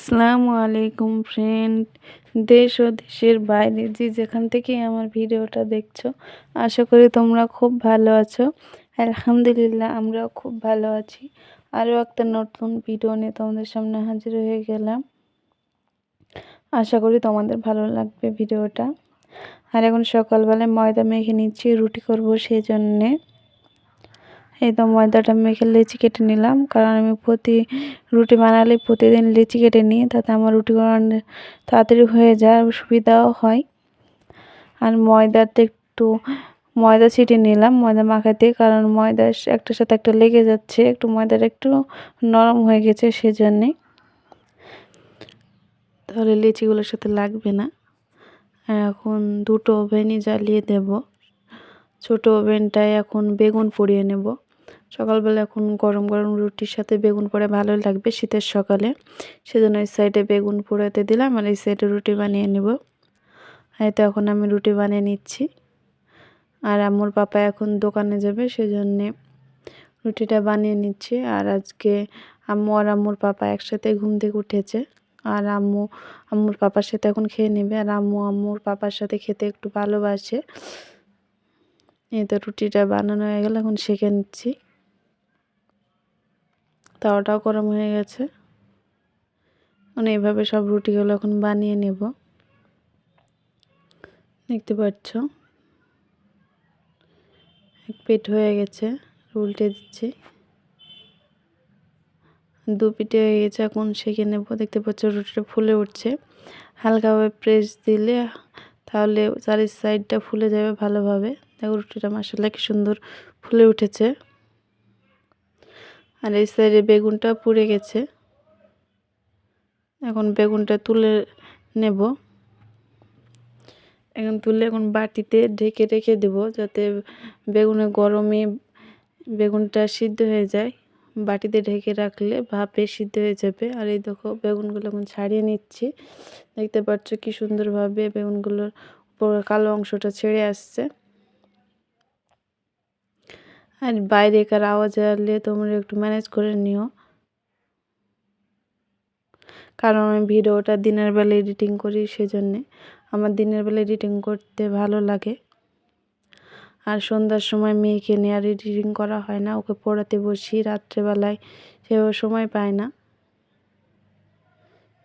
আসসালামু আলাইকুম ফ্রেন্ড। দেশ ও দেশের বাইরে যে যেখান থেকে আমার ভিডিওটা দেখছো, আশা করি তোমরা খুব ভালো আছো। আলহামদুলিল্লাহ, আমরাও খুব ভালো আছি। আরও একটা নতুন ভিডিও নিয়ে তোমাদের সামনে হাজির হয়ে গেলাম। আশা করি তোমাদের ভালো লাগবে ভিডিওটা। আর এখন সকালবেলায় ময়দা মেখে নিচ্ছি, রুটি করব সেই জন্যে। এই তো ময়দাটা মেখে লেচি কেটে নিলাম, কারণ আমি রুটি বানালে প্রতিদিন লেচি কেটে নিই, তাতে আমার রুটি বানানো তাড়াতাড়ি হয়ে যায়, সুবিধাও হয়। আর ময়দাতে একটু ময়দা ছিটিয়ে নিলাম ময়দা মাখাতে, কারণ ময়দা একটার সাথে একটা লেগে যাচ্ছে, একটু ময়দাটা একটু নরম হয়ে গেছে সেজন্যে, তাহলে লেচিগুলোর সাথে লাগবে না। এখন দুটো ওভেনই জ্বালিয়ে দেব। ছোট ওভেনটায় এখন বেগুন পুড়িয়ে নেব। সকালবেলা এখন গরম গরম রুটির সাথে বেগুন পোড়া ভালোই লাগবে শীতের সকালে, সেজন্য এই সাইডে বেগুন পোড়াতে দিলাম আর এই সাইডে রুটি বানিয়ে নেব। এই তো এখন আমি রুটি বানিয়ে নিচ্ছি। আর আম্মুর পাপা এখন দোকানে যাবে, সেজন্যে রুটিটা বানিয়ে নিচ্ছি। আর আজকে আম্মু আর আম্মুর পাপা একসাথে ঘুম থেকে উঠেছে, আর আম্মুর পাপার সাথে এখন খেয়ে নেবে। আর আম্মু আম্মুর পাপার সাথে খেতে একটু ভালোবাসে। এই তো রুটিটা বানানো হয়ে গেল, এখন সেঁকে নিচ্ছি। তাওয়াটাও গরম হয়ে গেছে। মানে এইভাবে সব রুটিগুলো এখন বানিয়ে নেব। দেখতে পাচ্ছ এক পিঠ হয়ে গেছে, উল্টে দিচ্ছি। দু পিঠে হয়ে গেছে, এখন সেঁকে নেব। দেখতে পাচ্ছ রুটিটা ফুলে উঠছে। হালকাভাবে প্রেস দিলে তাহলে চারি সাইডটা ফুলে যাবে ভালোভাবে। দেখো রুটিটা মাশাআল্লাহ কি সুন্দর ফুলে উঠেছে। আর এই সাইডে বেগুনটা পুড়ে গেছে, এখন বেগুনটা তুলে নেব। এখন বাটিতে ঢেকে রেখে দেব, যাতে বেগুনের গরমে বেগুনটা সিদ্ধ হয়ে যায়। বাটিতে ঢেকে রাখলে ভাপে সিদ্ধ হয়ে যাবে। আর এই দেখো বেগুনগুলো এখন ছাড়িয়ে নিচ্ছি। দেখতে পাচ্ছ কি সুন্দরভাবে বেগুনগুলোর উপর কালো অংশটা ছেড়ে আসছে। আর বাইরেকার আওয়াজ আসলে তোমরা একটু ম্যানেজ করে নিও, কারণ আমি ভিডিওটা দিনের বেলা এডিটিং করি, সেজন্যে আমার দিনের বেলা এডিটিং করতে ভালো লাগে। আর সন্ধ্যার সময় মেয়েকে নিয়ে আর এডিটিং করা হয় না, ওকে পড়াতে বসি রাত্রেবেলায়, সেভাবে সময় পায় না,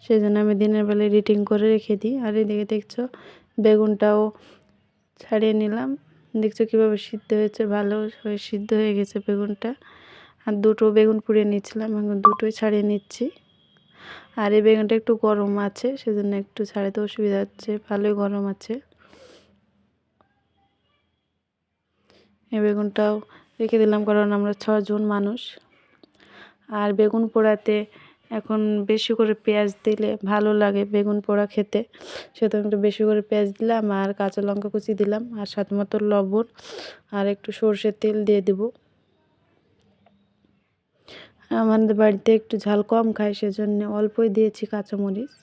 সেই জন্য আমি দিনের বেলা এডিটিং করে রেখে দিই। আর এদিকে দেখছো বেগুনটাও ছাড়িয়ে নিলাম। দেখছো কীভাবে সিদ্ধ হয়েছে, ভালো হয়ে সিদ্ধ হয়ে গেছে বেগুনটা। আর দুটো বেগুন পুড়িয়ে নিচ্ছিলাম, এখন দুটোই ছাড়িয়ে নিচ্ছি। আর এই বেগুনটা একটু গরম আছে, সেজন্য একটু ছাড়াতে অসুবিধা হচ্ছে, ভালোই গরম আছে। এই বেগুনটাও রেখে দিলাম, কারণ আমরা 6 জন মানুষ। আর বেগুন পোড়াতে এখন বেশি করে পেঁয়াজ দিলে ভালো লাগে বেগুন পোড়া খেতে, সেজন্য একটু বেশি করে পেঁয়াজ দিলাম আর কাঁচা লঙ্কা কুচি দিলাম আর স্বাদ মতো লবণ আর একটু সরষের তেল দিয়ে দেব। আমাদের বাড়িতে একটু ঝাল কম খায়, সেজন্য অল্পই দিয়েছি কাঁচামরিচ।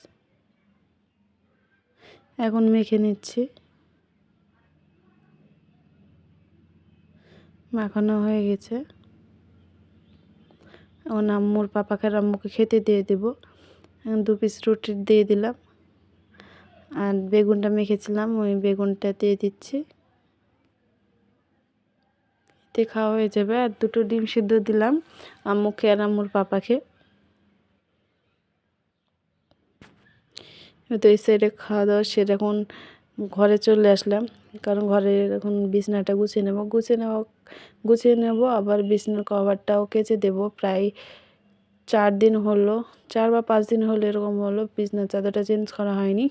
এখন মেখে নিচ্ছি। মাখানো হয়ে গেছে, এখন আম্মুর পাপাকে আর আম্মুকে খেতে দিয়ে দেব। এখন 2 পিস রুটি দিয়ে দিলাম, আর বেগুনটা মেখেছিলাম ওই বেগুনটা দিয়ে দিচ্ছি। এতে খাওয়া হয়ে যাবে। আর 2টো ডিম সিদ্ধ দিলাম আম্মুকে আর আম্মুর পাপাকে। তো এই সাইডে খাওয়া দাওয়া সেরে এখন ঘরে চলে আসলাম, কারণ ঘরে এখন বিছানাটা গুছিয়ে নেব আবার বিছানার কভারটাও কেচে দেব। প্রায় 4 দিন হলো, 4 বা 5 দিন হলো এরকম হলো বিছানার চাদরটা চেঞ্জ করা হয়নি,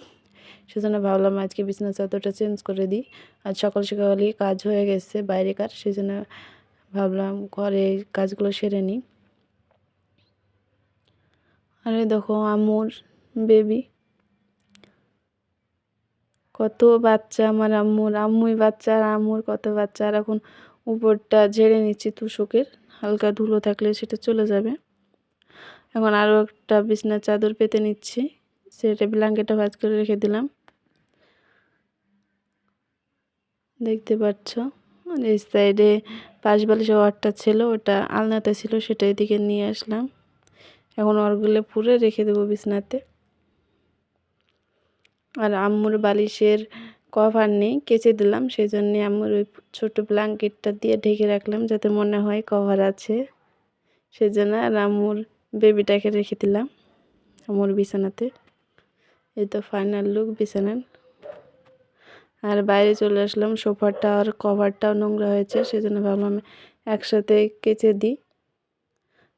সেজন্য ভাবলাম আজকে বিছানার চাদরটা চেঞ্জ করে দিই। আজ সকাল সকালই কাজ হয়ে গেছে বাইরেকার, সেজন্য ভাবলাম ঘরে কাজগুলো সেরে নিই। আরে দেখো আম্মুর বেবি, কত বাচ্চা আমার আম্মুই বাচ্চা, আর আম্মুর কত বাচ্চা। আর এখন উপরটা ঝেড়ে নিচ্ছি তুষকের, হালকা ধুলো থাকলে সেটা চলে যাবে। এখন আরও একটা বিছানার চাদর পেতে নিচ্ছি, সেটা ব্ল্যাঙ্কেটটা ভাঁজ করে রেখে দিলাম। দেখতে পাচ্ছ এই সাইডে পাশ বালিশের ওয়ারটা ছিল, ওটা আলনাতে ছিল, সেটা এদিকে নিয়ে আসলাম। এখন ওরগুলো পুরে রেখে দেবো বিছানাতে। আর আম্মুর বালিশের কভার নেই, কেচে দিলাম, সেই জন্যে আম্মুর ওই ছোটো ব্ল্যাঙ্কেটটা দিয়ে ঢেকে রাখলাম যাতে মনে হয় কভার আছে, সেজন্য। আর আম্মুর বেবিটাকে রেখে দিলাম আম্মুর বিছানাতে। এই তো ফাইনাল লুক বিছানার। আর বাইরে চলে আসলাম, সোফাটা আর কভারটাও নোংরা হয়েছে, সেজন্য ভাবলাম একসাথে কেচে দিই।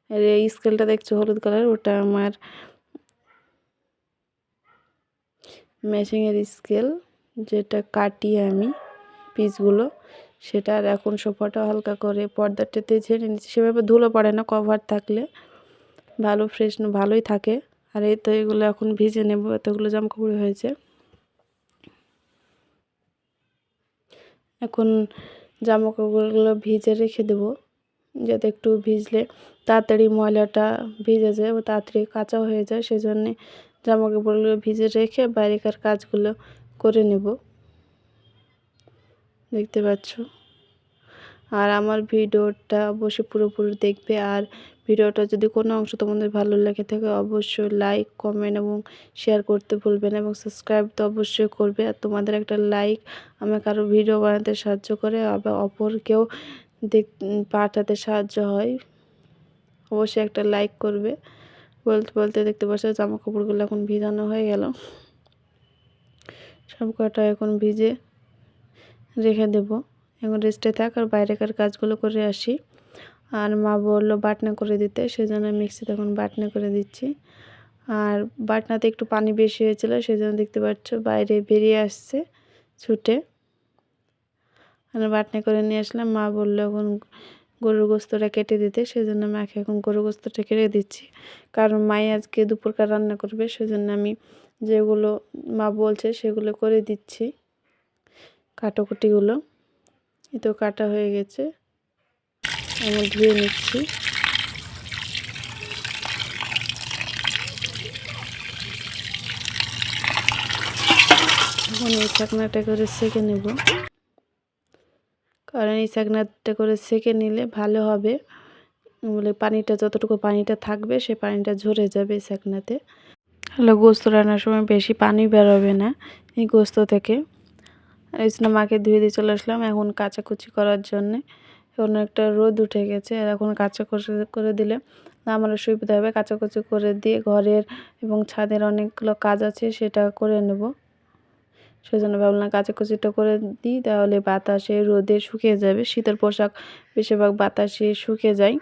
আর এই স্কেলটা দেখছো হলুদ কালার, ওটা আমার মেশিংয়ের স্কেল, যেটা কাটি আমি পিসগুলো, সেটা। আর এখন সোফাটা হালকা করে পর্দাটাতে ঝেড়ে নিচ্ছি, সেভাবে ধুলো পড়ে না কভার থাকলে, ভালো ফ্রেশ ভালোই থাকে। আর এই তো এগুলো এখন ভিজে নেব, এতগুলো জামাকাপড় হয়েছে। এখন জামাকাপড়গুলো ভিজে রেখে দেব, যাতে একটু ভিজলে তাড়াতাড়ি ময়লাটা ভিজে যায় ও তাড়াতাড়ি কাঁচা হয়ে যায়, সেজন্যে জামাকাপড়গুলো ভিজে রেখে বাইরেকার কাজগুলো করে নেব, দেখতে পাচ্ছ। আর আমার ভিডিওটা অবশ্যই পুরোপুরি দেখবে। আর ভিডিওটা যদি কোনো অংশ তোমাদের ভালো লেগে থাকে অবশ্যই লাইক, কমেন্ট এবং শেয়ার করতে ভুলবে না, এবং সাবস্ক্রাইব তো অবশ্যই করবে। আর তোমাদের একটা লাইক আমাকে আরও ভিডিও বানাতে সাহায্য করে, আবার অপরকেও পাঠাতে সাহায্য হয়। অবশ্যই একটা লাইক করবে। বলতে বলতে দেখতে পাচ্ছ জামা কাপড়গুলো এখন ভিজানো হয়ে গেল, সব কটা এখন ভিজে রেখে দেব। এখন রেস্টে থাক আর বাইরেকার কাজগুলো করে আসি। আর মা বললো বাটনা করে দিতে, সেজন্য মিক্সিতে এখন বাটনা করে দিচ্ছি। আর বাটনাতে একটু পানি বেশি হয়েছিল, সেজন্য দেখতে পাচ্ছ বাইরে বেরিয়ে আসছে ছুটে। আর বাটনা করে নিয়ে আসলাম। মা বললো এখন গরুর গোস্তটা কেটে দিতে, সেজন্য মাকে এখন গরুর গোস্তটা কেটে দিচ্ছি। কারণ মাই আজকে দুপুরকার রান্না করবে, সেজন্য আমি যেগুলো মা বলছে সেগুলো করে দিচ্ছি, কাটাকুটিগুলো। এই তো কাটা হয়ে গেছে, আমি ধুয়ে নিচ্ছি। এখন এই ছাকনাটা করে সেঁকে নেব, কারণ এই ছাকনাটা করে সেঁকে নিলে ভালো হবে, বলে পানিটা যতটুকু পানিটা থাকবে সে পানিটা ঝরে যাবে এই ছাকনাতে। হলে গোস্ত রান্নার সময় বেশি পানি বেরোবে না এই গোস্ত থেকে। আর এই জন্য মাকে ধুয়ে দিয়ে চলে আসলাম এখন কাচাকুচি করার জন্যে। এখন একটা রোদ উঠে গেছে, আর এখন কাচাকুচি করে দিলে আমারও সুবিধা হবে। কাচাকুচি করে দিয়ে ঘরের এবং ছাদের অনেকগুলো কাজ আছে, সেটা করে নেব। সেজন্য ভাবলাম কাচাকুচিটা করে দিই, তাহলে বাতাসে রোদে শুকিয়ে যাবে। শীতের পোশাক বেশিরভাগ বাতাসে শুকিয়ে যায়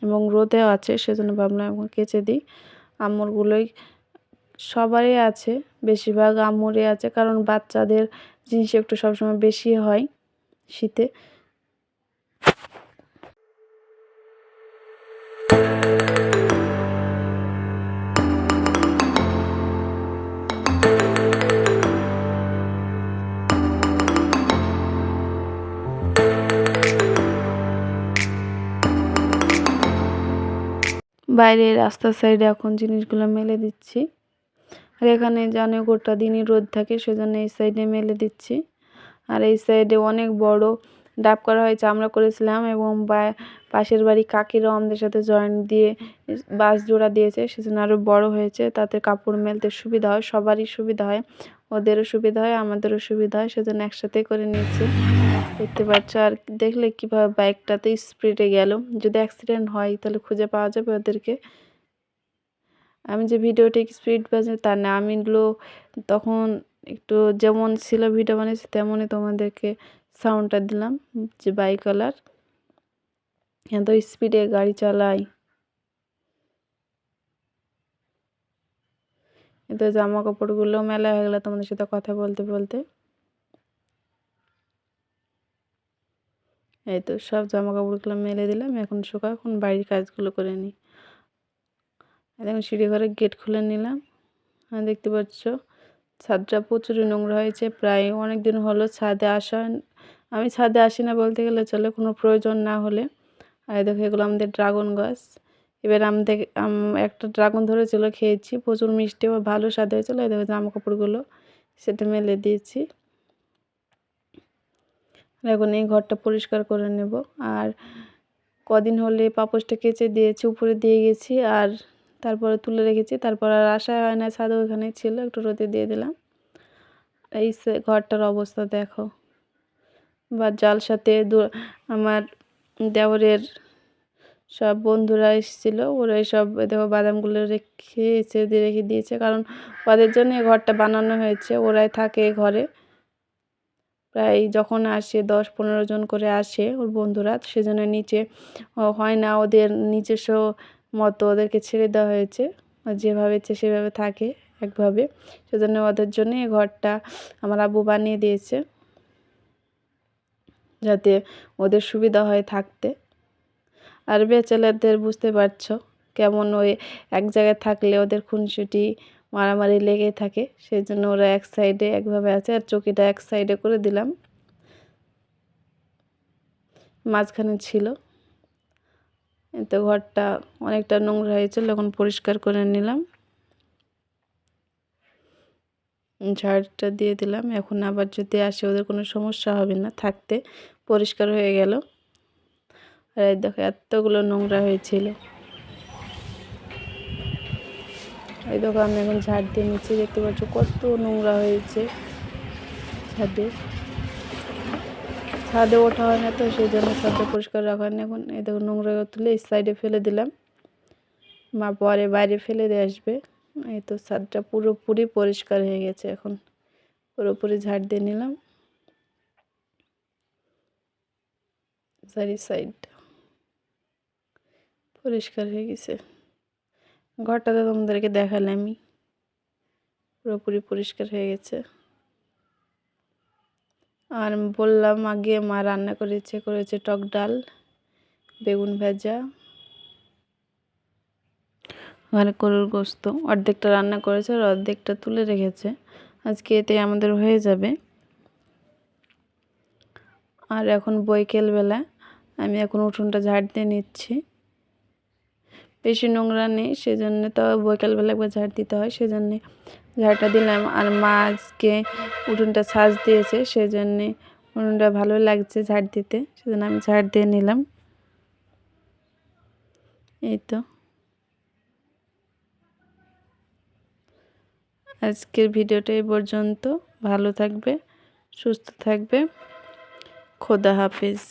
এবং রোদেও আছে, সেজন্য ভাবলাম এখন কেচে দিই। আম্মুরগুলোই সবারই আছে, বেশিরভাগ আম্মুরই আছে, কারণ বাচ্চাদের জিনিস একটু সবসময় বেশি হয় শীতে। বাইরে রাস্তার সাইডে এখন জিনিসগুলো মেলে দিচ্ছি। আর এখানে জানো গোটা দিনই রোদ থাকে, সেজন্য এই সাইডে মেলে দিচ্ছি। আর এই সাইডে অনেক বড় ডাব করা হয়েছে, আমরা করেছিলাম, এবং পাশের বাড়ি কাকিরাও আমাদের সাথে জয়েন্ট দিয়ে বাঁশ জোড়া দিয়েছে, সেজন্য আরও বড় হয়েছে। তাতে কাপড় মেলতে সুবিধা হয়, সবারই সুবিধা হয়, ওদেরও সুবিধা হয় আমাদেরও সুবিধা হয়, সেজন্য একসাথে করে নিয়েছি, দেখতে পাচ্ছ। আর দেখলে কীভাবে বাইকটাতে স্পিডে গেল, যদি অ্যাক্সিডেন্ট হয় তাহলে খুঁজে পাওয়া যাবে ওদেরকে। আমি যে ভিডিওটি স্পিড বাজে তা না, আমি তখন একটু যেমন ছিল ভিডিও বানিয়েছি তেমনই তোমাদেরকে সাউন্ডটা দিলাম, যে বাইকওয়ালার এত স্পিডে গাড়ি চালাই। এত জামা কাপড়গুলো মেলা হয়ে গেলো তোমাদের সাথে কথা বলতে বলতে। এই তো সব জামা কাপড়গুলো মেলে দিলাম, এখন শুকা, এখন বাড়ির কাজগুলো করে নিই। এখন সিঁড়ি ঘরের গেট খুলে নিলাম। দেখতে পাচ্ছ ছাদটা প্রচুর নোংরা হয়েছে, প্রায় অনেক দিন হলো ছাদে আসা। আমি ছাদে আসি না বলতে গেলে চলে, কোনো প্রয়োজন না হলে। আর দেখো এগুলো আমাদের ড্রাগন গাছ। এবার আমাদের একটা ড্রাগন ধরেছিল, খেয়েছি, প্রচুর মিষ্টি ও ভালো স্বাদ হয়েছিল। এই দেখো জামা কাপড়গুলো সেটা মেলে দিয়েছি। এখন এই ঘরটা পরিষ্কার করে নেব। আর কদিন হলে পাপোশটা কেচে দিয়েছি, উপরে দিয়ে গেছি, আর তারপরে তুলে রেখেছি, তারপর আর আসা হয় না ছাদে, ওখানে ছিল, একটু রোদে দিয়ে দিলাম। এই ঘরটার অবস্থা দেখো। বা জালসাতে আমার দেওরের সব বন্ধুরা এসেছিলো, ওরাই সব দেখো বাদামগুলো রেখেছে, রেখে দিয়েছে, কারণ ওদের জন্য ঘরটা বানানো হয়েছে। ওরাই থাকে ঘরে, প্রায় যখন আসে 10-15 জন করে আসে ওর বন্ধুরা, সেজন্য নিচে হয় না, ওদের নিজস্ব মতো ওদেরকে ছেড়ে দেওয়া হয়েছে, যেভাবে ইচ্ছে সেভাবে থাকে একভাবে। সেজন্য ওদের জন্য এই ঘরটা আমার আব্বু বানিয়ে দিয়েছে, যাতে ওদের সুবিধা হয় থাকতে। আর ব্যাচেলারদের বুঝতে পারছো কেমন, ওই এক জায়গায় থাকলে ওদের খুনসুটি মারামারি লেগেই থাকে, সেই জন্য ওরা এক সাইডে একভাবে আছে। আর চৌকিটা এক সাইডে করে দিলাম, মাঝখানে ছিল। তো ঘরটা অনেকটা নোংরা হয়েছিল, এখন পরিষ্কার করে নিলাম, ঝাড়টা দিয়ে দিলাম। এখন আবার যদি আসে ওদের কোনো সমস্যা হবে না থাকতে, পরিষ্কার হয়ে গেল। আর এই দেখো এতগুলো নোংরা হয়েছিল, এই দেখো আমি এখন ঝাড় দিয়ে নিচ্ছি, দেখতে পাচ্ছ কত নোংরা হয়েছে। ছাদে ওঠা হয় না তো, সেই জন্য ছাদে পরিষ্কার রাখা হয় না। এখন এই দেখো নোংরা তুলে এই সাইডে ফেলে দিলাম, মা পরে বাইরে ফেলে দিয়ে আসবে। এই তো ছাদটা পুরোপুরি পরিষ্কার হয়ে গেছে, এখন পুরোপুরি ঝাড় দিয়ে নিলাম চারি সাইডটা পরিষ্কার হয়ে গেছে। ঘরটা তো তোমাদেরকে দেখালাম, আমি পুরোপুরি পরিষ্কার হয়ে গেছে। আর বললাম আগে মা রান্না করেছে টক ডাল, বেগুন ভাজা আর গরুর গোস্ত। অর্ধেকটা রান্না করেছে আর অর্ধেকটা তুলে রেখেছে, আজকে এতে আমাদের হয়ে যাবে। আর এখন বিকেলবেলা আমি এখন উঠোনটা ঝাড় দিয়ে নিচ্ছি, বেশি নোংরা নেই, সেজন্য তো বিকেলবেলা একবার ঝাড় দিতে হয়, সেজন্যে ঝাড়টা দিলাম। আর মা আজকে উঠোনটা ছাঁচ দিয়েছে, সেজন্যে উঠোনটা ভালো লাগছে ঝাড় দিতে, সেজন্য আমি ঝাড় দিয়ে নিলাম। এই তো আজকের ভিডিওটা এই পর্যন্ত। ভালো থাকবে, সুস্থ থাকবে, খোদা হাফেজ।